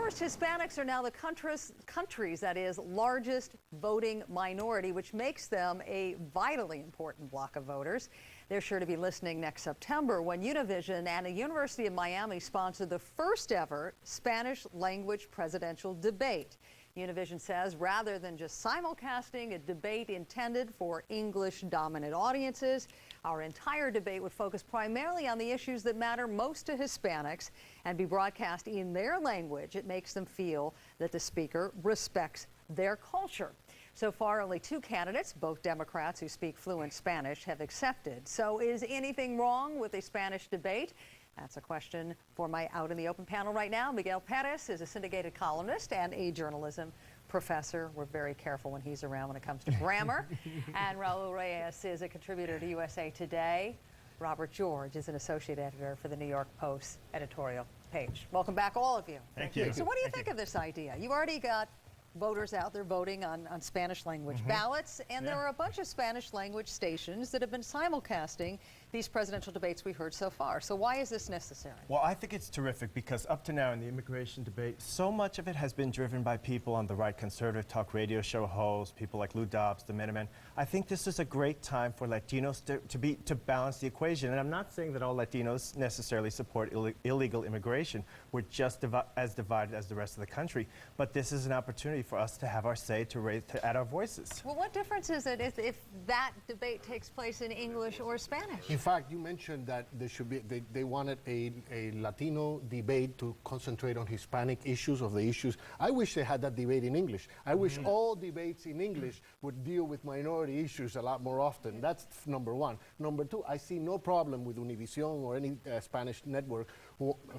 First, Hispanics are now the country's that is, largest voting minority, which makes them a vitally important bloc of voters. They're sure to be listening next September when Univision and the University of Miami sponsor the first ever Spanish language presidential debate. Univision says rather than just simulcasting a debate intended for English-dominant audiences, our entire debate would focus primarily on the issues that matter most to Hispanics and be broadcast in their language. It makes them feel that the speaker respects their culture. So far, only 2 candidates, both Democrats who speak fluent Spanish, have accepted. So is anything wrong with a Spanish debate? That's a question for my Out in the Open panel right now. Miguel Perez is a syndicated columnist and a journalism professor. We're very careful when he's around when it comes to grammar. And Raul Reyes is a contributor to USA Today. Robert George is an associate editor for the New York Post editorial page. Welcome back, all of you. Thank you. So what do you think of this idea? You've already got voters out there voting on Spanish language ballots, and there are a bunch of Spanish language stations that have been simulcasting these presidential debates we heard so far. So why is this necessary? Well, I think it's terrific because up to now in the immigration debate, so much of it has been driven by people on the right, conservative talk radio show hosts, people like Lou Dobbs, the Minutemen. I think this is a great time for Latinos to balance the equation. And I'm not saying that all Latinos necessarily support illegal immigration. We're just as divided as the rest of the country. But this is an opportunity for us to have our say, to add our voices. Well, what difference is it if that debate takes place in English or Spanish? In fact, you mentioned that there should be, they wanted a Latino debate to concentrate on Hispanic issues of the issues. I wish they had that debate in English. I wish all debates in English would deal with minority issues a lot more often. That's number one. Number two, I see no problem with Univision or any Spanish network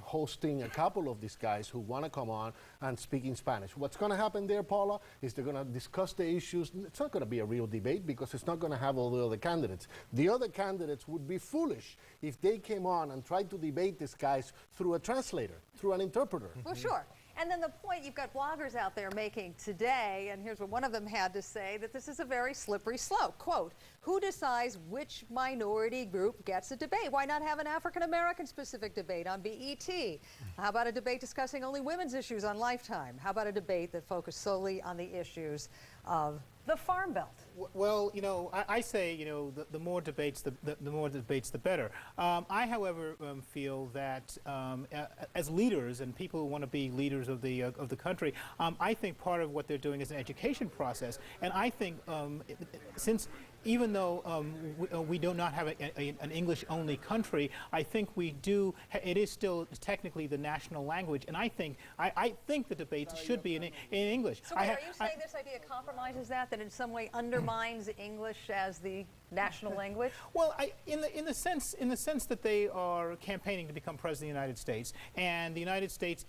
hosting a couple of these guys who want to come on and speak in Spanish. What's going to happen there, Paula, is they're going to discuss the issues. It's not going to be a real debate because it's not going to have all the other candidates. The other candidates would be foolish if they came on and tried to debate these guys through a translator, through an interpreter. Well, sure. And then the point you've got bloggers out there making today, and here's what one of them had to say, that this is a very slippery slope. Quote, who decides which minority group gets a debate? Why not have an African-American specific debate on BET? How about a debate discussing only women's issues on Lifetime? How about a debate that focused solely on the issues of the Farm Belt? Well, you know, I say, you know, the more debates, the more debates, the better. I, however, feel that as leaders and people who want to be leaders of the country, I think part of what they're doing is an education process. And I think since even though we do not have an English-only country, I think we do. It is still technically the national language, and I think the debates should be in English. So wait, are you saying this idea compromises that in some way undermines English as the national language? Well, in the sense that they are campaigning to become president of the United States, and the United States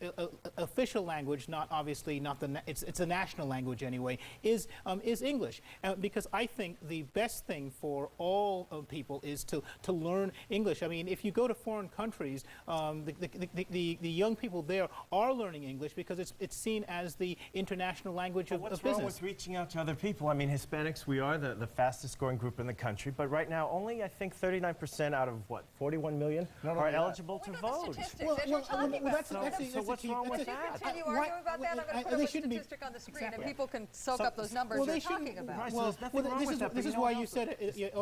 official language, it's a national language anyway, is English, because I think the best thing for all people is to learn English. I mean, if you go to foreign countries, the young people there are learning English because it's seen as the international language of business. What's wrong with reaching out to other people? I mean, Hispanics, we are the fastest growing group in the country, but right now only I think 39% out of what, 41 million are eligible to vote. So what's wrong with that? Continue arguing about that. I'm going to put up a statistic on the screen, and people can soak up those numbers you're talking about. This is why you said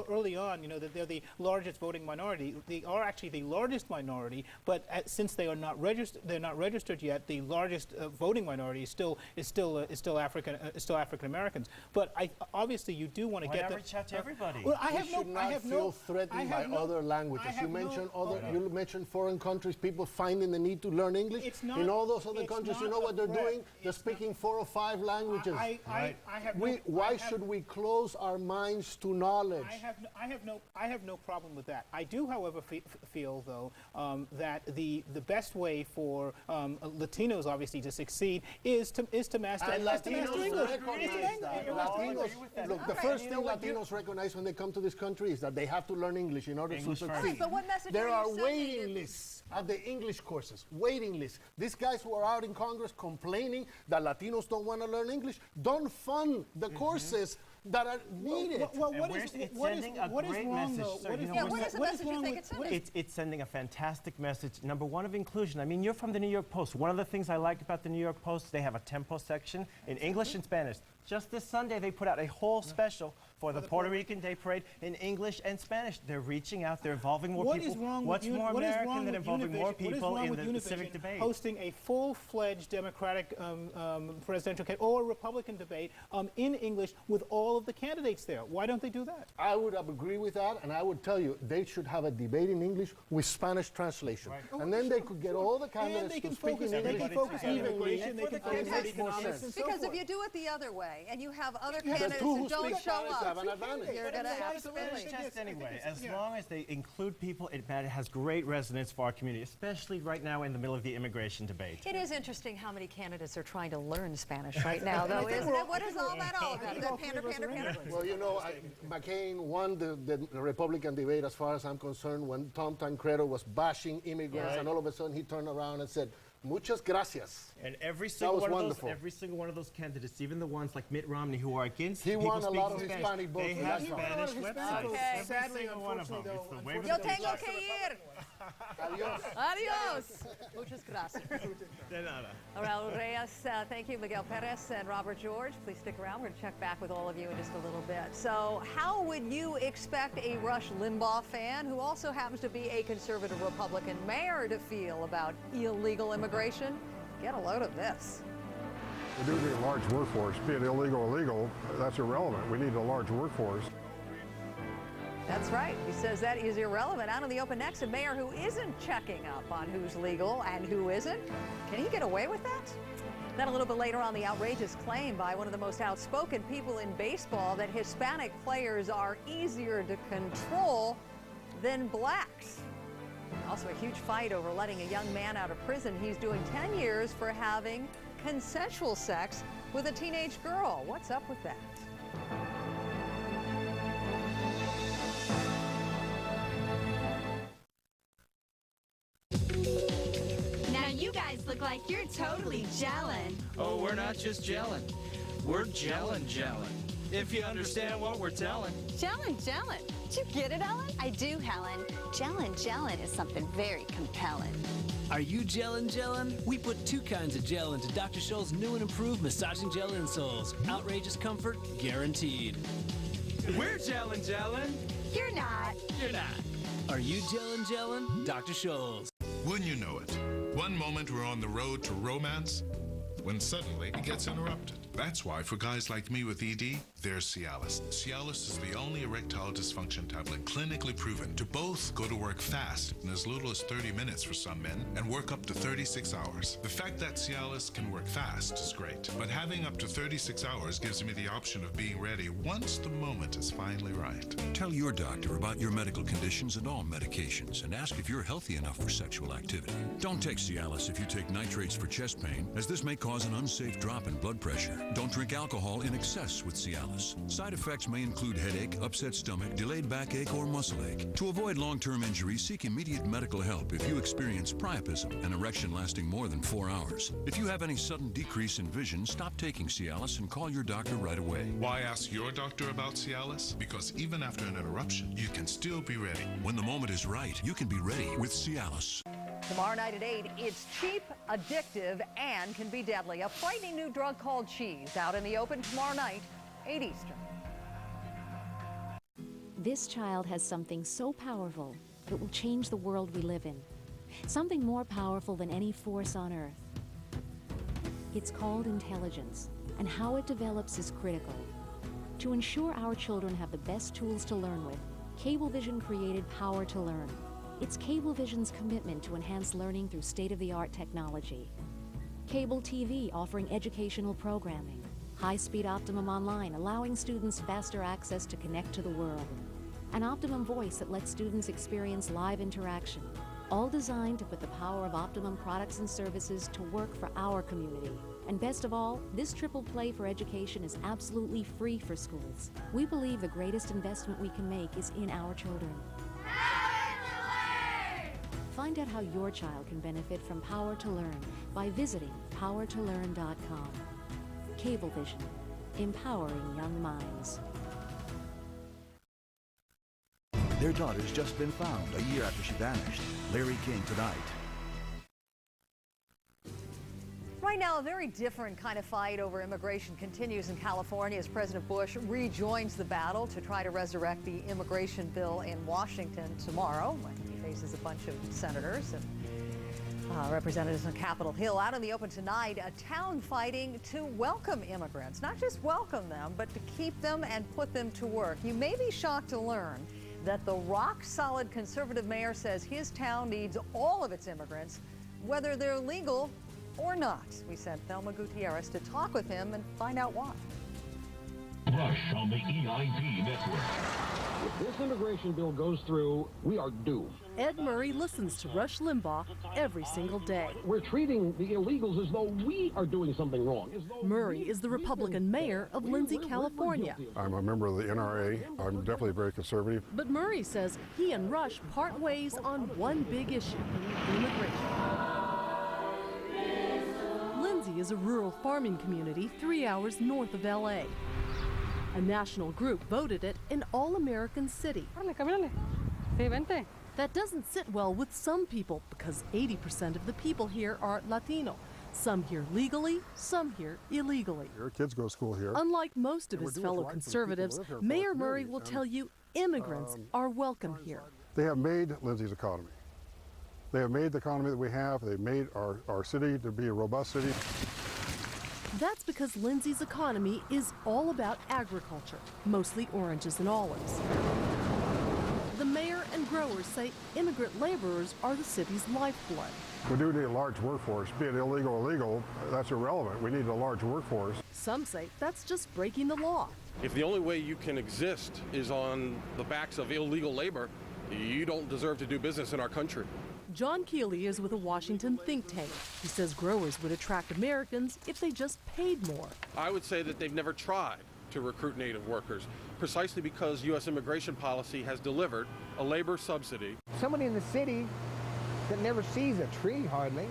early on, you know, that they're the largest voting minority. They are actually the largest minority, but since they are not registered yet, the largest voting minority is still African Americans. But obviously you do want to get them. Reach out to everybody. Well, I should not feel threatened by other languages. You mentioned foreign countries, people finding the need to learn English. In all those other countries, you know what they're doing? They're speaking 4 or 5 languages. Why should we close our minds to knowledge? I have no problem with that. I do, however, feel though that the best way for Latinos obviously to succeed is to master English. Look, the first thing Latinos recognize when they come to this country is that they have to learn English in order to succeed. But what message there are waiting lists at the English courses, waiting lists. These guys who are out in Congress complaining that Latinos don't want to learn English, don't fund the courses that are needed. Well, And it's sending a great message. So, you know, Yeah, what is the message you think it's sending? It's sending a fantastic message. Number one, of inclusion. I mean, you're from the New York Post. One of the things I like about the New York Post, they have a tempo section in English and Spanish. Just this Sunday, they put out a whole special for the Puerto Rican Day Parade in English and Spanish. They're reaching out. They're involving more people. What's more American than involving more people in the civic debate? Hosting a full-fledged Democratic presidential candidate or Republican debate in English with all of the candidates there. Why don't they do that? I would agree with that, and I would tell you they should have a debate in English with Spanish translation. Right. And then they could get all the candidates to speak in English. They can focus on evenly. immigration, they can focus on economics, and so Because forth. if you do it the other way and you have other The candidates two who who don't speak show Spanish have up, an advantage. you're going to have to It's finish. just anyway, as long as they include people, it has great resonance for our community, especially right now in the middle of the immigration debate. It is interesting how many candidates are trying to learn Spanish right now, though, isn't it? What is all that all about? Is that pander, pander, pander? Well, you know, McCain won the Republican debate, as far as I'm concerned, when Tom Tancredo was bashing immigrants, Right. and all of a sudden he turned around and said, "Muchas gracias." And every single was one wonderful. of those, every single one of those candidates, even the ones like Mitt Romney who are against He people won a lot of speaking Hispanic Spanish, votes they for have that one. Spanish Hispanic websites. votes. Okay. Every Sadly, single one of them. unfortunately, It's the though, way Yo of the tengo que ir. Adios. Adios. Muchas gracias. De nada. Raul Reyes, thank you. Miguel Perez and Robert George. Please stick around. We're going to check back with all of you in just a little bit. So how would you expect a Rush Limbaugh fan, who also happens to be a conservative Republican mayor, to feel about illegal immigration? Get a load of this. We do need a large workforce, be it illegal or legal, that's irrelevant. We need a large workforce. That's right. He says that is irrelevant. Out in the open next, a mayor who isn't checking up on who's legal and who isn't. Can he get away with that? Then a little bit later on, the outrageous claim by one of the most outspoken people in baseball that Hispanic players are easier to control than blacks. Also a huge fight over letting a young man out of prison. He's doing 10 years for having consensual sex with a teenage girl. What's up with that? Now you guys look like you're totally gelling. Oh, we're not just gelling. We're gelling. If you understand what we're telling. Gelling. Did you get it, Ellen? I do, Helen. Gelling is something very compelling. Are you gelling? We put two kinds of gel into Dr. Scholl's new and improved massaging gel insoles. Outrageous comfort, guaranteed. We're gelling. You're not. You're not. Are you gelling? Dr. Scholl's. Wouldn't you know it? One moment we're on the road to romance, when suddenly it gets interrupted. That's why for guys like me with ED, there's Cialis. Cialis is the only erectile dysfunction tablet clinically proven to both go to work fast in as little as 30 minutes for some men and work up to 36 hours. The fact that Cialis can work fast is great, but having up to 36 hours gives me the option of being ready once the moment is finally right. Tell your doctor about your medical conditions and all medications and ask if you're healthy enough for sexual activity. Don't take Cialis if you take nitrates for chest pain, as this may cause an unsafe drop in blood pressure. Don't drink alcohol in excess with Cialis. Side effects may include headache, upset stomach, delayed backache, or muscle ache. To avoid long-term injury, seek immediate medical help if you experience priapism, an erection lasting more than 4 hours. If you have any sudden decrease in vision, stop taking Cialis and call your doctor right away. Why ask your doctor about Cialis? Because even after an interruption, you can still be ready. When the moment is right, you can be ready with Cialis. Tomorrow night at 8, it's cheap, addictive, and can be deadly. A frightening new drug called cheese, out in the open tomorrow night, 8 Eastern. This child has something so powerful that will change the world we live in. Something more powerful than any force on earth. It's called intelligence, and how it develops is critical. To ensure our children have the best tools to learn with, Cablevision created Power to Learn. It's Cablevision's commitment to enhance learning through state-of-the-art technology. Cable TV offering educational programming. High-speed Optimum Online allowing students faster access to connect to the world. An Optimum Voice that lets students experience live interaction. All designed to put the power of Optimum products and services to work for our community. And best of all, this triple play for education is absolutely free for schools. We believe the greatest investment we can make is in our children. Find out how your child can benefit from Power to Learn by visiting powertolearn.com. Cablevision. empowering young minds. Their daughter's just been found a year after she vanished. Larry King tonight. Right now, a very different kind of fight over immigration continues in California as President Bush rejoins the battle to try to resurrect the immigration bill in Washington tomorrow when he faces a bunch of senators and representatives on Capitol Hill. Out in the open tonight, a town fighting to welcome immigrants. Not just welcome them, but to keep them and put them to work. You may be shocked to learn that the rock-solid conservative mayor says his town needs all of its immigrants, whether they're legal or not. We sent Thelma Gutierrez to talk with him and find out why. Rush on the EIB network. If this immigration bill goes through, we are doomed. Ed Murray listens to Rush Limbaugh every single day. We're treating the illegals as though we are doing something wrong. Murray is the Republican mayor of Lindsay, California. I'm a member of the NRA. I'm definitely very conservative. But Murray says he and Rush part ways on one big issue, immigration. Lindsay is a rural farming community 3 hours north of LA. A national group voted it an all-American city. That doesn't sit well with some people because 80% of the people here are Latino. Some here legally, some here illegally. Your kids go to school here. Unlike most of his fellow conservatives, Mayor Murray will tell you immigrants are welcome here. They have made Lindsay's economy. They have made the economy that we have. They've made our city to be a robust city. That's because Lindsay's economy is all about agriculture, mostly oranges and olives. The mayor and growers say immigrant laborers are the city's lifeblood. We do need a large workforce. Be it illegal or legal, that's irrelevant. We need a large workforce. Some say that's just breaking the law. If the only way you can exist is on the backs of illegal labor, you don't deserve to do business in our country. John Keeley is with a Washington think tank. He says growers would attract Americans if they just paid more. I would say that they've never tried to recruit native workers, precisely because U.S. immigration policy has delivered a labor subsidy. Somebody in the city that never sees a tree hardly,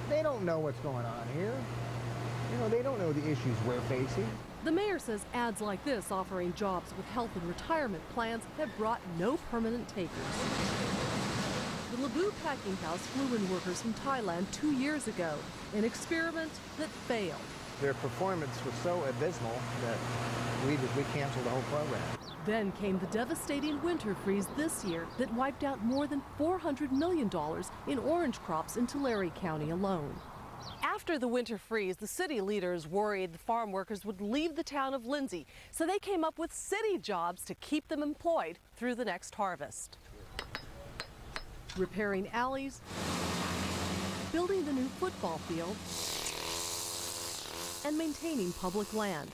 they don't know what's going on here. You know, they don't know the issues we're facing. The mayor says ads like this offering jobs with health and retirement plans have brought no permanent takers. The Lebu packing house flew in workers from Thailand 2 years ago, an experiment that failed. Their performance was so abysmal that we canceled the whole program. Then came the devastating winter freeze this year that wiped out more than $400 million in orange crops in Tulare County alone. After the winter freeze, the city leaders worried the farm workers would leave the town of Lindsay, so they came up with city jobs to keep them employed through the next harvest. Repairing alleys, building the new football field, and maintaining public land.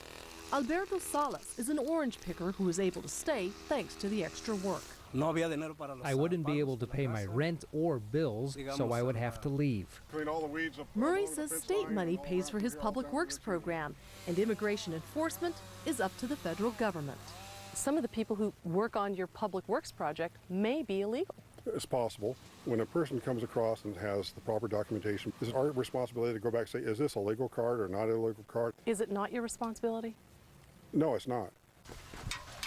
Alberto Salas is an orange picker who is able to stay thanks to the extra work. I wouldn't be able to pay my rent or bills, so I would have to leave. Murray says state money pays for his public works program, and immigration enforcement is up to the federal government. Some of the people who work on your public works project may be illegal. It's possible. When a person comes across and has the proper documentation, it's our responsibility to go back and say, is this a legal card or not a legal card? Is it not your responsibility? No, it's not.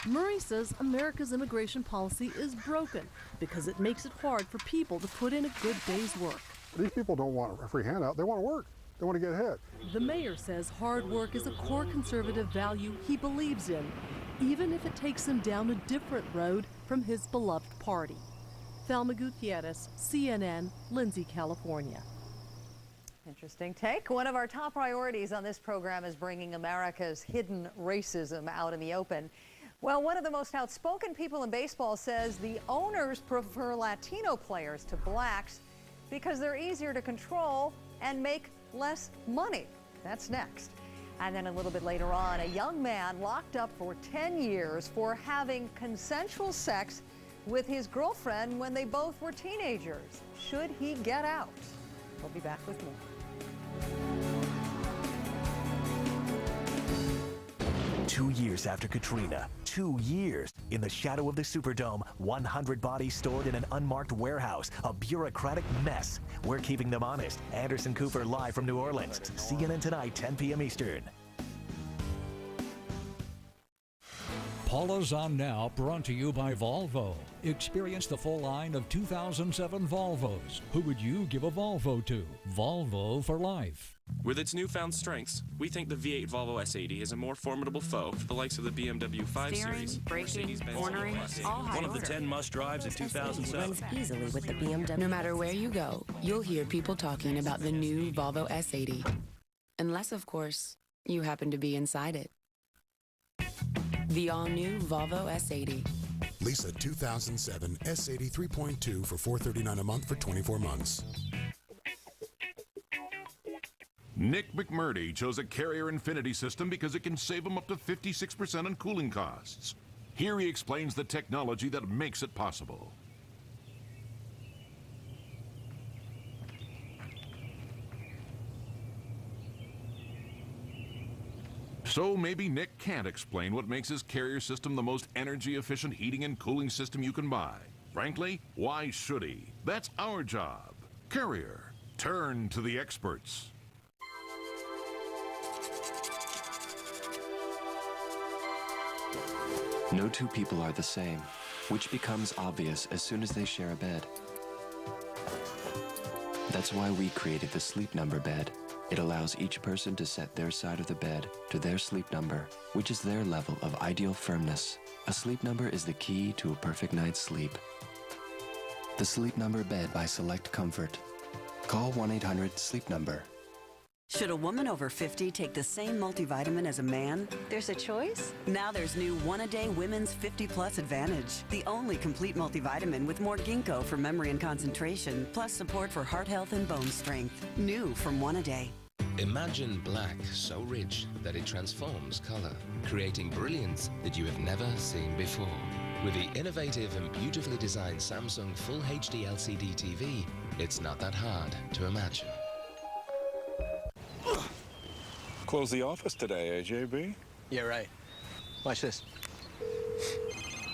Murray says America's immigration policy is broken because it makes it hard for people to put in a good day's work. These people don't want a free handout. They want to work. They want to get ahead. The mayor says hard work is a core conservative value he believes in, even if it takes him down a different road from his beloved party. Thelma Gutierrez, CNN, Lindsay, California. Interesting take. One of our top priorities on this program is bringing America's hidden racism out in the open. Well, one of the most outspoken people in baseball says the owners prefer Latino players to blacks because they're easier to control and make less money. That's next. And then a little bit later on, a young man locked up for 10 years for having consensual sex with his girlfriend when they both were teenagers. Should he get out? We'll be back with more. 2 years after Katrina, 2 years. In the shadow of the Superdome, 100 bodies stored in an unmarked warehouse, a bureaucratic mess. We're keeping them honest. Anderson Cooper live from New Orleans. CNN Tonight, 10 p.m. Eastern. Paula Zahn now, brought to you by Volvo. Experience the full line of 2007 Volvos. Who would you give a Volvo to? Volvo for life. With its newfound strengths, we think the V8 Volvo S80 is a more formidable foe for the likes of the BMW 5 Series, braking, cornering, all high One of the order. 10 must-drives in 2007. Runs easily with the BMW. No matter where you go, you'll hear people talking about the new Volvo S80. Unless, of course, you happen to be inside it. The all-new Volvo S80. Lease a 2007 S80 3.2 for $439 a month for 24 months. Nick McMurdy chose a Carrier Infinity system because it can save him up to 56% on cooling costs. Here he explains the technology that makes it possible. So maybe Nick can't explain what makes his Carrier system the most energy-efficient heating and cooling system you can buy. Frankly, why should he? That's our job. Carrier, turn to the experts. No two people are the same, which becomes obvious as soon as they share a bed. That's why we created the Sleep Number bed. It allows each person to set their side of the bed to their sleep number, which is their level of ideal firmness. A sleep number is the key to a perfect night's sleep. The Sleep Number bed by Select Comfort. Call 1-800-SLEEP-NUMBER. Should a woman over 50 take the same multivitamin as a man? There's a choice? Now there's new One-A-Day Women's 50+ Advantage. The only complete multivitamin with more ginkgo for memory and concentration, plus support for heart health and bone strength. New from One-A-Day. Imagine black so rich that it transforms color, creating brilliance that you have never seen before. With the innovative and beautifully designed Samsung Full HD LCD TV, it's not that hard to imagine. Close the office today, AJB? Yeah, right. Watch this.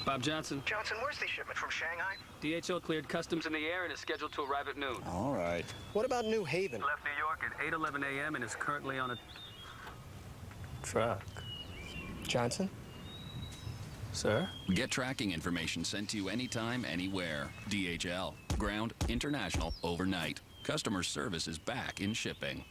Bob Johnson. Johnson, where's the shipment from Shanghai? DHL cleared customs in the air and is scheduled to arrive at noon. All right. What about New Haven? Left New York at 8:11 a.m. and is currently on a truck. Johnson? Sir? Get tracking information sent to you anytime, anywhere. DHL. Ground, international, overnight. Customer service is back in shipping.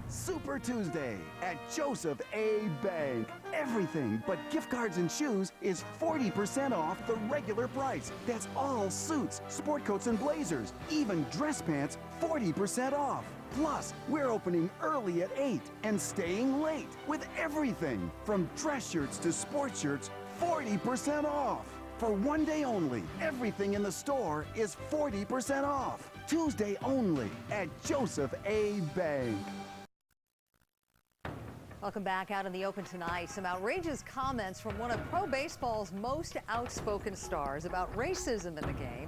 Super Tuesday at Joseph A. Bank. Everything but gift cards and shoes is 40% off the regular price. That's all suits, sport coats, and blazers. Even dress pants, 40% off. Plus, we're opening early at 8 and staying late with everything from dress shirts to sport shirts, 40% off. For one day only, everything in the store is 40% off. Tuesday only at Joseph A. Bank. Welcome back. Out in the open tonight, some outrageous comments from one of pro baseball's most outspoken stars about racism in the game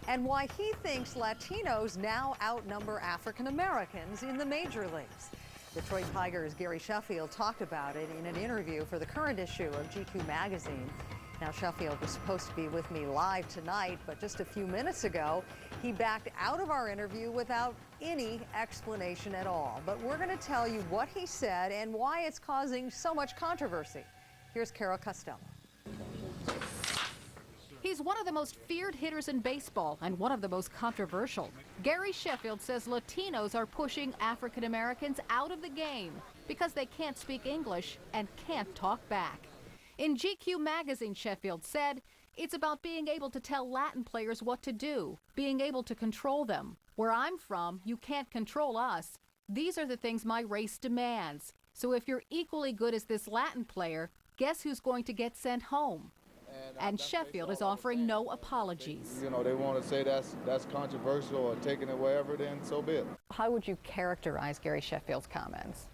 and why he thinks Latinos now outnumber African Americans in the major leagues. Detroit Tigers' Gary Sheffield talked about it in an interview for the current issue of GQ magazine. Now, Sheffield was supposed to be with me live tonight, but just a few minutes ago, he backed out of our interview without any explanation at all. But we're going to tell you what he said and why it's causing so much controversy. Here's Carol Costello. He's one of the most feared hitters in baseball and one of the most controversial. Gary Sheffield says Latinos are pushing African Americans out of the game because they can't speak English and can't talk back. In GQ magazine, Sheffield said, it's about being able to tell Latin players what to do, being able to control them. Where I'm from, you can't control us. These are the things my race demands. So if you're equally good as this Latin player, guess who's going to get sent home? And Sheffield is offering no apologies. You know, they want to say that's controversial or taking it wherever, then so be it. How would you characterize Gary Sheffield's comments?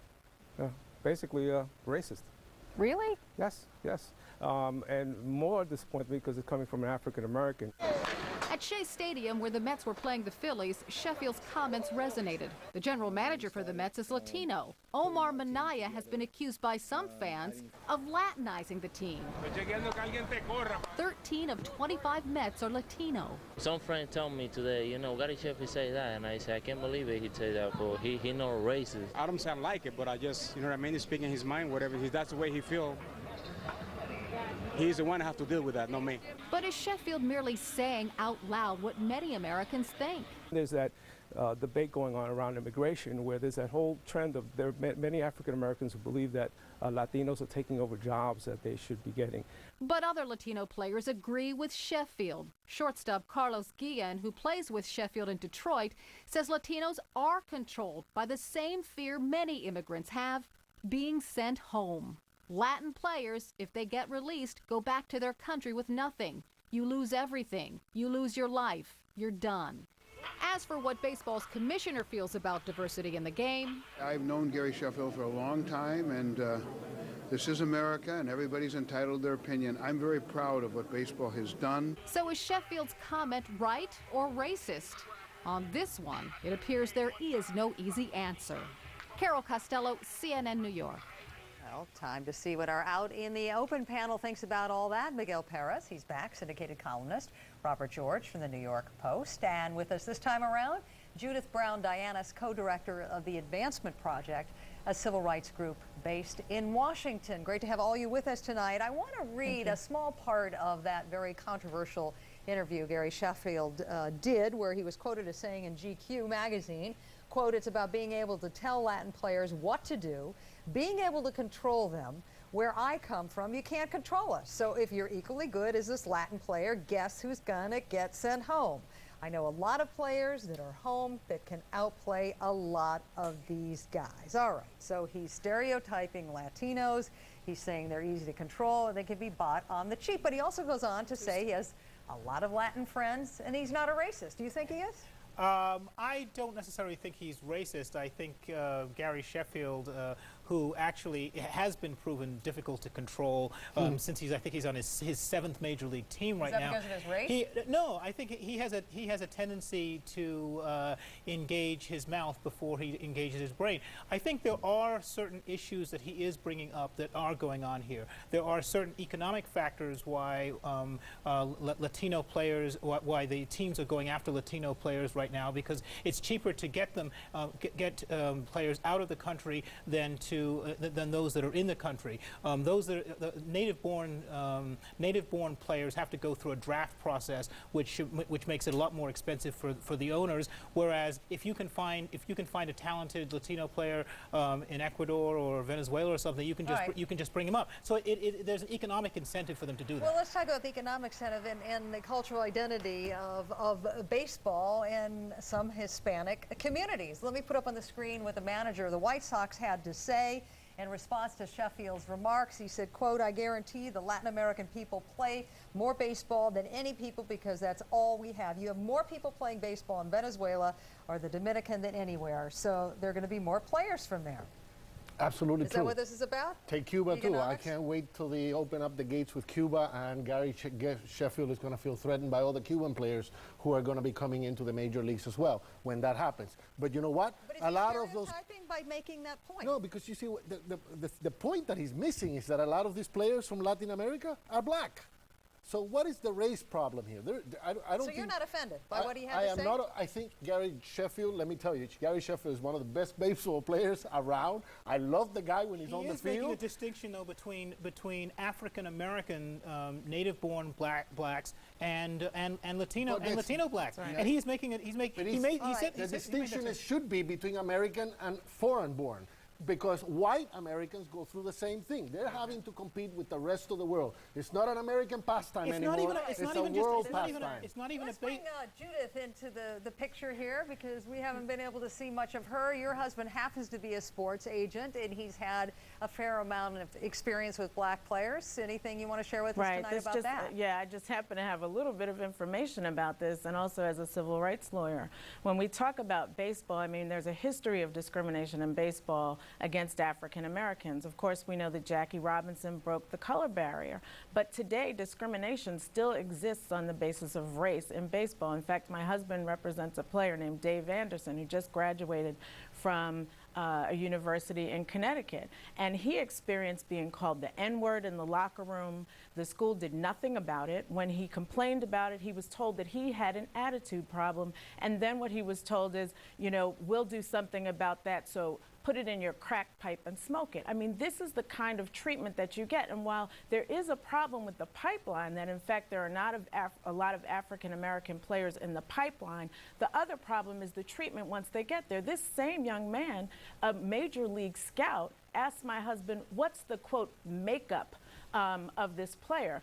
Basically racist. Really? Yes, yes. And more disappointed because it's coming from an African American. At Shea Stadium, where the Mets were playing the Phillies, Sheffield's comments resonated. The general manager for the Mets is Latino. Omar Minaya has been accused by some fans of Latinizing the team. 13 of 25 Mets are Latino. Some friend told me today, you know, Gary Sheffield say that, and I said, I can't believe it, he'd say that, but he not racist. I don't sound like it, but I just, you know what I mean, he's speaking his mind, whatever, that's the way he feels. He's the one who has to deal with that, not me. But is Sheffield merely saying out loud what many Americans think? There's that debate going on around immigration where there's that whole trend of there are many African Americans who believe that Latinos are taking over jobs that they should be getting. But other Latino players agree with Sheffield. Shortstop Carlos Guillen, who plays with Sheffield in Detroit, says Latinos are controlled by the same fear many immigrants have, being sent home. Latin players, if they get released, go back to their country with nothing. You lose everything. You lose your life. You're done. As for what baseball's commissioner feels about diversity in the game, I've known Gary Sheffield for a long time, and this is America, and everybody's entitled to their opinion. I'm very proud of what baseball has done. So is Sheffield's comment right or racist? On this one, it appears there is no easy answer. Carol Costello, CNN New York. Well, time to see what our Out in the Open panel thinks about all that. Miguel Perez, he's back, syndicated columnist. Robert George from the New York Post. And with us this time around, Judith Brown-Dianis, co-director of the Advancement Project, a civil rights group based in Washington. Great to have all you with us tonight. I want to read a small part of that very controversial interview Gary Sheffield did, where he was quoted as saying in GQ magazine, quote, "It's about being able to tell Latin players what to do, being able to control them. Where I come from, you can't control us. So if you're equally good as this Latin player, guess who's gonna get sent home? I know a lot of players that are home that can outplay a lot of these guys." All right, so he's stereotyping Latinos. He's saying they're easy to control and they can be bought on the cheap. But he also goes on to say he has a lot of Latin friends and he's not a racist. Do you think he is? I don't necessarily think he's racist. I think Gary Sheffield, who actually has been proven difficult to control since I think he's on his 7th major league team right now. Is that because of his race? No, I think he has a tendency to engage his mouth before he engages his brain. I think there are certain issues that he is bringing up that are going on here. There are certain economic factors why Latino players, why the teams are going after Latino players right now, because it's cheaper to get them players out of the country than those that are in the country. Those that are native-born players have to go through a draft process, which makes it a lot more expensive for the owners. Whereas if you can find a talented Latino player in Ecuador or Venezuela or something, you can just bring him up. So there's an economic incentive for them to do that. Well, let's talk about the economic incentive and the cultural identity of baseball and some Hispanic communities. Let me put up on the screen what the manager of the White Sox had to say in response to Sheffield's remarks. He said, quote, "I guarantee the Latin American people play more baseball than any people because that's all we have. You have more people playing baseball in Venezuela or the Dominican than anywhere. So there are going to be more players from there." Absolutely true. Is that what this is about? Take Cuba too. I Economics? can't wait till they open up the gates with Cuba, and Gary Sheffield is going to feel threatened by all the Cuban players who are going to be coming into the major leagues as well when that happens. But you know what? But is a lot of those stereotyping by making that point? No, because you see the point that he's missing is that a lot of these players from Latin America are black. So what is the race problem here? I don't so think you're not offended by what he had to say? I think Gary Sheffield, let me tell you, Gary Sheffield is one of the best baseball players around. I love the guy when he's on the field. He is making a distinction, though, between African American native-born blacks and Latino blacks. Right. And he is making it. The distinction should be between American and foreign-born. Because white Americans go through the same thing. They're having to compete with the rest of the world. It's not an American pastime anymore. It's a world pastime. It's not even Let's bring Judith into the picture here, because we haven't been able to see much of her. Your husband happens to be a sports agent, and he's had a fair amount of experience with black players. Anything you want to share with us tonight about that? Yeah, I just happen to have a little bit of information about this, and also as a civil rights lawyer. When we talk about baseball, I mean, there's a history of discrimination in baseball against African Americans. Of course, we know that Jackie Robinson broke the color barrier, but today discrimination still exists on the basis of race in baseball. In fact, my husband represents a player named Dave Anderson who just graduated from a university in Connecticut, and he experienced being called the N-word in the locker room. The school did nothing about it. When he complained about it, he was told that he had an attitude problem, and then what he was told is, you know, we'll do something about that, so put it in your crack pipe and smoke it. I mean, this is the kind of treatment that you get. And while there is a problem with the pipeline, that in fact there are not a lot of African American players in the pipeline, the other problem is the treatment once they get there. This same young man, a major league scout, asked my husband, what's the, quote, makeup of this player?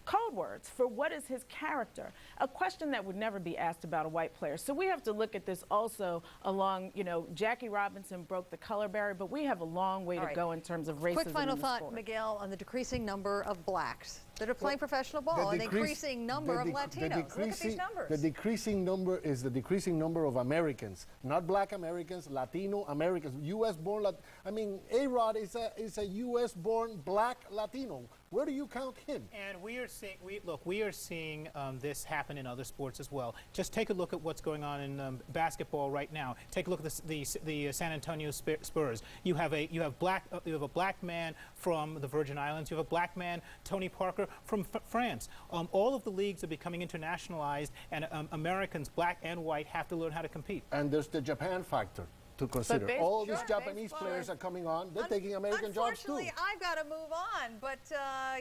Code words for what is his character, a question that would never be asked about a white player. So we have to look at this also along, you know, Jackie Robinson broke the color barrier, but we have a long way to go in terms of racism. Quick final in the thought, sport. Miguel, on the decreasing number of blacks that are playing professional ball and the increasing number of Latinos. Look at these numbers. The decreasing number is the decreasing number of Americans, not black Americans, Latino Americans, U.S.-born. I mean, A-Rod is a U.S.-born black Latino. Where do you count him? And we are seeing, we are seeing this happen in other sports as well. Just take a look at what's going on in basketball right now. Take a look at the San Antonio Spurs. You have a black man from the Virgin Islands. You have a black man, Tony Parker, from France. All of the leagues are becoming internationalized, and Americans, black and white, have to learn how to compete. And there's the Japan factor to consider. All these Japanese players are coming on. They're taking American jobs too. Unfortunately, I've got to move on, but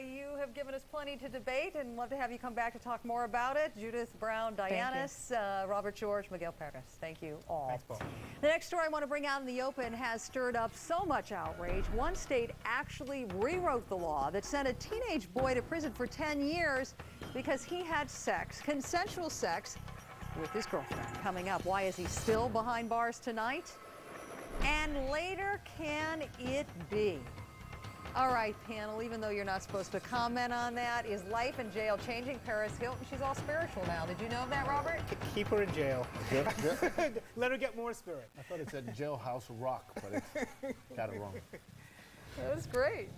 you have given us plenty to debate, and love to have you come back to talk more about it. Judith Brown, Dianis, Robert George, Miguel Perez. Thank you all. Thanks, Paul. The next story I want to bring out in the open has stirred up so much outrage. One state actually rewrote the law that sent a teenage boy to prison for 10 years because he had sex, consensual sex, with his girlfriend. Coming up, why is he still behind bars tonight? And later, can it be? All right, panel, even though you're not supposed to comment on that, is life in jail changing Paris Hilton? She's all spiritual now. Did you know that, Robert? Keep her in jail. Let her get more spirit. I thought it said jailhouse rock, but it got it wrong. That was great.